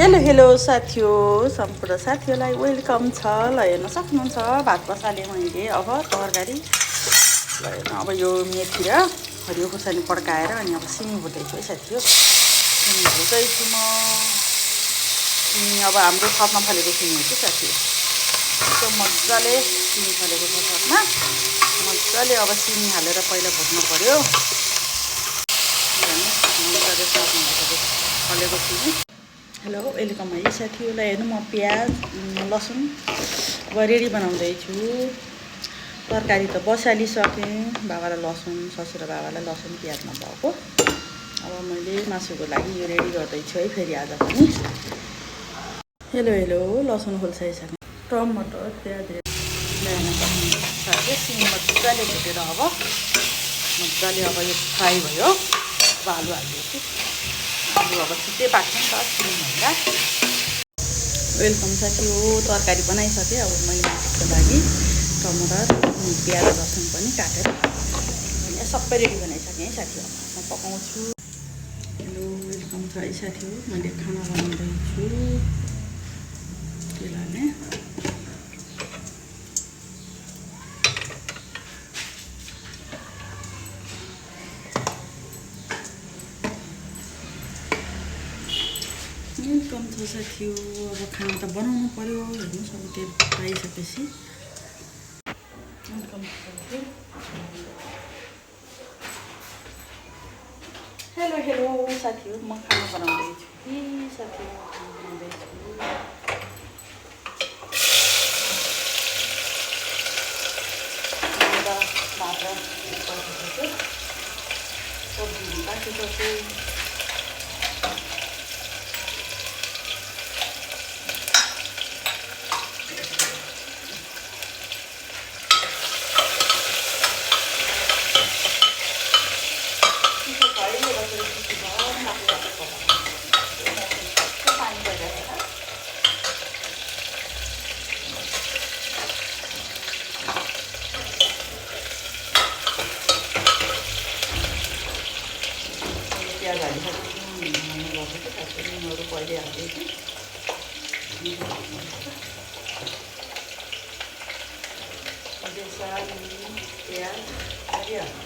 Hello hello साथी हो, सम्पूर्ण साथीहरूलाई वेलकम छ। ल हेर्न सक्नुहुन्छ भात बसालेँ मैले। अब तरकारी ल हेर्नु, अब यो मेथी र हरियो खुर्सानी पड्काएर अनि अब सिमी भुट्दैछु है साथी हो। सिमी भुट्दैछु म। सिमी अब हाम्रो छतमा फलेको सिमी हो कि साथी हो। त्यो मजाले सिमी फलेको छ छतमा। मजाले अब सिमी हालेर पहिला भुट्नु पर्यो। मजाले छतमा फलेको सिमी। हेलो वेलकम है साथीहरूलाई। हेर्नु म प्याज लसुन अब रेडी बनाउँदैछु। तरकारी त बसालिसकेँ। बाबालाई लसुन, ससुरा बाबालाई लसुन प्याज नभएको। अब मैले मासुको लागि यो रेडी गर्दैछु है फेरि आज पनि। हेलो हेलो लसुन खोल्साइसकेँ। टमाटर प्याज ल्याउन सक्नुहुन्छ। सिमी मजाले भुटेर अब मजाले अब यो फ्राई भयो। अब आलु हालिदिन्छु। आलु अब छिट्टै पाक्छ नि त सिमीभन्दा। वेलकम साथी हो। तरकारी बनाइसकेँ। अब मैले मासुको लागि टमाटर प्याज लसुन पनि काटेर सबै रेडी बनाइसकेँ है साथी हो। म पकाउँछु। हेलो वेलकम छ है साथी हो। मैले खाना बनाउँदैछु। तेल हाल्ने। वेलकम छ साथी हो। अब खाना त बनाउनु पर्यो। हेर्नुहोस् अब तेल पाइसकेपछि वेलकम हेलो हेलो साथी हो। म खाना बनाउँदैछु कि साथी हो। खाना बनाउँदैछु। भात र सब्जी काटिसक्छु। प्याज हालिसकेपछि नुनहरू पहिले हाल्दैछु। बेसार नुन प्याज हालिहाल्छु।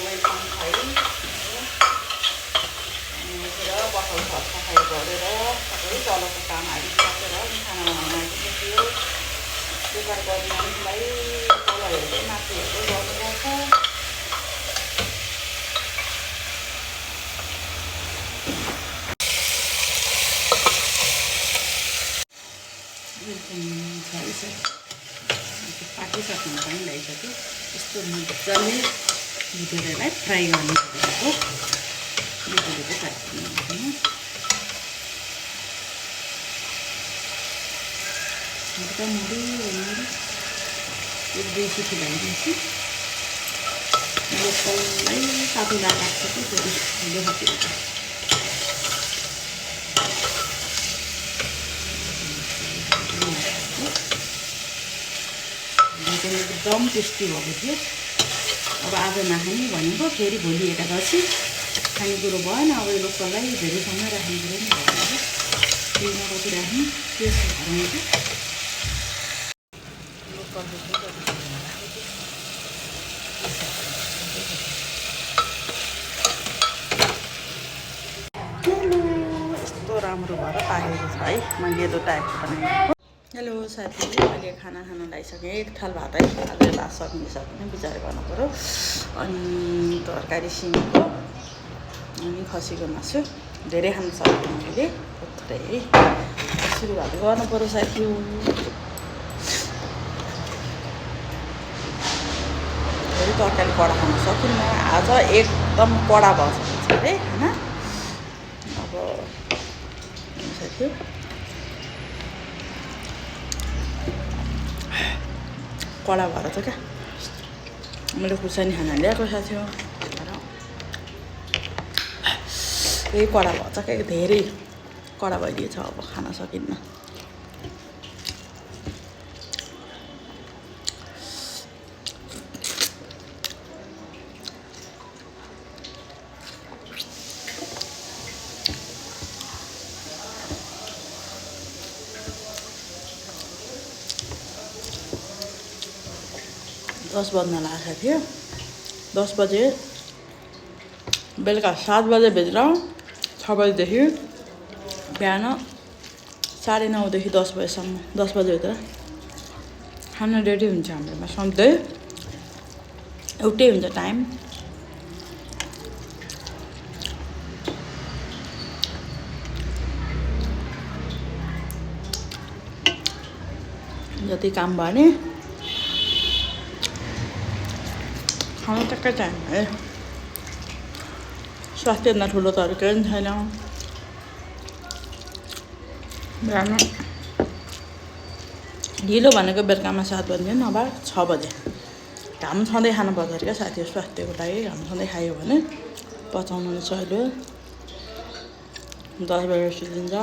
वेलकम है। बसल सफाइ गरेर सबै तलको काम हालिसकेर खाना बनाउन आइसक्यो। बेकार गर्ने मान्छेलाई तल हेर्दै माथि हेर्दै गर्नुपर्छ। पाकिसक्नु पनि ल्याइसक्यो। यस्तो मजाले भुटेर यसलाई फ्राई गर्नु परेको। बेलुका काट्नु मोटामोटी एक दुई सिटी लगाइदिन्छु। लोकललाई सातुला काट्छ कि फेरि देखातिर एकदम टेस्टी भएको थियो। अब आज नखाने भनेको फेरि भोलि एकादशी खानेकुरो भएन। अब यो लोकललाई धेरै समय राख्ने कुरो पनि भएन। फ्रिजमा कति राख्ने टेस्ट हराउँछ। यस्तो राम्रो भएर पाकेको छ है। मैले यो टाइपको बनाएको। हेलो साथी, मैले खाना खान लागिसकेँ। एक थाल भात है आज लास सक्ने विचार गर्नु पऱ्यो। अनि तरकारी सिमीको अनि खसीको मासु धेरै खान सक्दिनँ मैले। थोरै सुरुवात गर्नु पऱ्यो साथी हो। धेरै तरकारी कडा खान सकिनँ आज। एकदम कडा भएछ अरे खाना। अब साथी कडा भएर छ क्या मैले खुर्सानी खाना ल्याएको साथी हो यही कडा भएछ क्या धेरै कडा भइदिएछ अब खान सकिन्न 10 बज्न लागेको थियो 10 बजे बेलुका 7 बजेभित्र 6 बजेदेखि बिहान 9:30 देखि 10 बजेसम्म 10 बजेभित्र खाना रेडी हुन्छ हाम्रोमा सधैँ एउटै हुन्छ टाइम जति काम भयो नि खाना टक्कै टाइम है स्वास्थ्यभन्दा ठुलो त अरू केही पनि छैन बिहान ढिलो भनेको बेलुकामा 7 बजे नभए 6 बजे घाम छँदै खानुपर्छ अरे क्या साथीहरू स्वास्थ्यको लागि घाम छँदै खायो भने पचाउनु सजिलो 10 बजे सुतिन्छ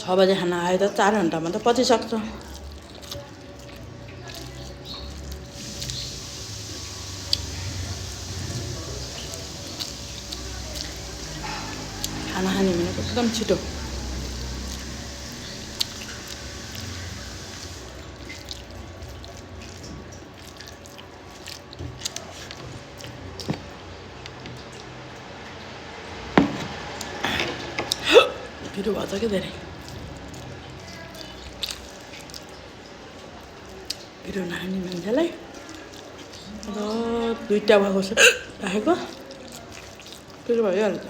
6 बजे खाना आयो त 4 घन्टामा त पचिसक्छ खाना खाने भनेको एकदम छिटो पिरो भएछ क्या धेरै पिरो नखाने मान्छेलाई र 2टा भएको छ राखेको पिरो भइहाल्छ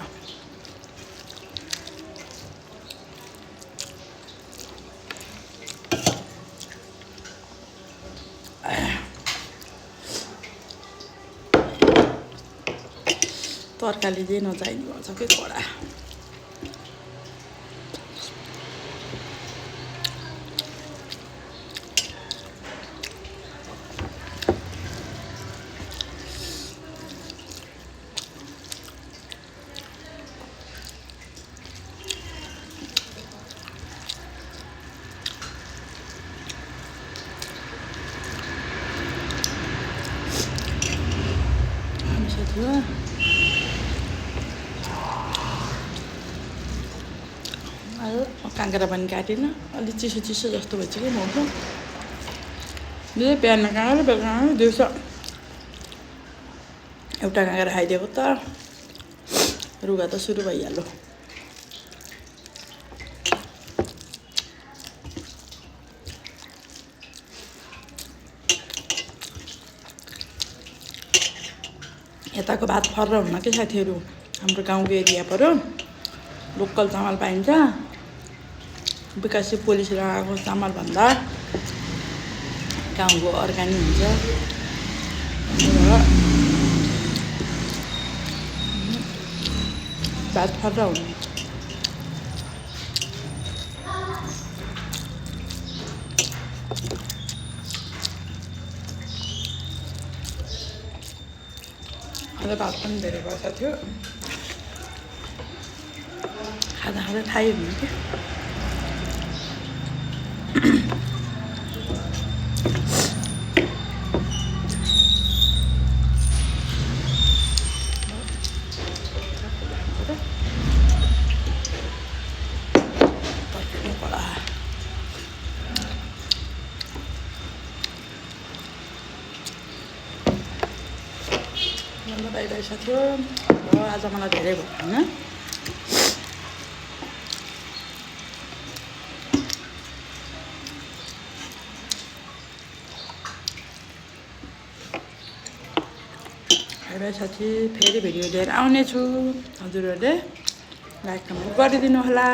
तरकारी चाहिँ नचाहिने भन्छ कि कडा काँक्रा पनि काटेन अलि चिसो चिसो जस्तो भएछ कि मौसम बिहान काँक्रा बेलुका दिउँसो एउटा काँक्रा खाइदिएको त रुगा त सुरु भइहाल्यो यताको भात फर्र हुन्न कि साथीहरू हाम्रो गाउँको एरिया पऱ्यो लोकल चामल पाइन्छ विकासे पोलिस लगाएको चामल भन्दा गाउँको अर्ग्यानिक हुन्छ भात फर्र हुनु आज भात पनि धेरै बसेको थियो खाँदा खाँदा थाहै हुने थियो बाई साथीहरू आज मलाई धेरै भयो होइन बाई साथी फेरि भिडियो लिएर आउनेछु हजुरहरूले लाइक कमेन्ट गरिदिनु होला